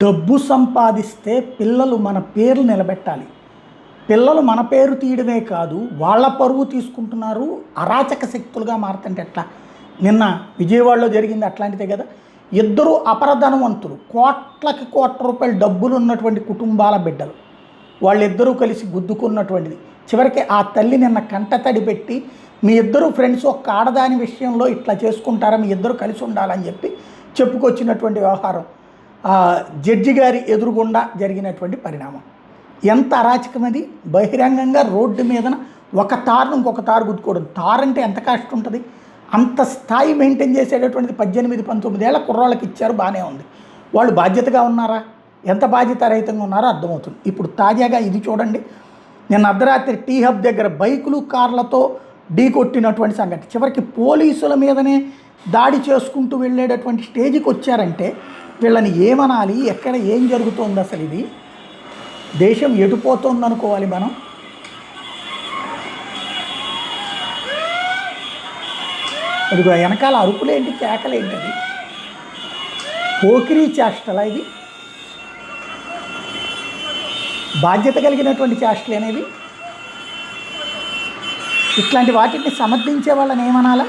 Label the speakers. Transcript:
Speaker 1: డబ్బు సంపాదిస్తే పిల్లలు మన పేర్లు నిలబెట్టాలి. పిల్లలు మన పేరు తీయడమే కాదు, వాళ్ళ పరువు తీసుకుంటున్నారు. అరాచక శక్తులుగా మారుతుంటే ఎట్లా? నిన్న విజయవాడలో జరిగింది అట్లాంటిదే కదా. ఇద్దరు అపరధనవంతులు, కోట్లకి కోట్ల రూపాయల డబ్బులు ఉన్నటువంటి కుటుంబాల బిడ్డలు, వాళ్ళిద్దరూ కలిసి గుద్దుకున్నటువంటిది. చివరికి ఆ తల్లి నిన్న కంటతడి పెట్టి, మీ ఇద్దరు ఫ్రెండ్స్ ఒక్క ఆడదాని విషయంలో ఇట్లా చేసుకుంటారా, మీ ఇద్దరు కలిసి ఉండాలని చెప్పి చెప్పుకొచ్చినటువంటి వ్యవహారం జడ్జి గారి ఎదురుగుండా జరిగినటువంటి పరిణామం. ఎంత అరాచకమది! బహిరంగంగా రోడ్డు మీదన ఒక తారును ఇంకొక తారు గుద్దుకోవడం. తారు అంటే ఎంత కాస్ట్ ఉంటుంది? అంత స్థాయి మెయింటైన్ చేసేటటువంటిది 18-19 ఏళ్ల కుర్రాళ్ళకి ఇచ్చారు, బాగానే ఉంది. వాళ్ళు బాధ్యతగా ఉన్నారా? ఎంత బాధ్యతారహితంగా ఉన్నారో అర్థమవుతుంది. ఇప్పుడు తాజాగా ఇది చూడండి. నిన్న అర్ధరాత్రి టీ హబ్ దగ్గర బైకులు కార్లతో ఢీ కొట్టినటువంటి సంగతి. చివరికి పోలీసుల మీదనే దాడి చేసుకుంటూ వెళ్ళేటటువంటి స్టేజ్కి వచ్చారంటే వీళ్ళని ఏమనాలి? ఎక్కడ ఏం జరుగుతోంది? అసలు ఇది దేశం ఎటుపోతుంది అనుకోవాలి మనం. అదిగో వెనకాల అరుపులేంటి, కేకలేంటి? అది పోకిరీ చేష్టలా? ఇది బాధ్యత కలిగినటువంటి చేష్టలు అనేవి. ఇట్లాంటి వాటిని సమర్థించే వాళ్ళని ఏమనాలా?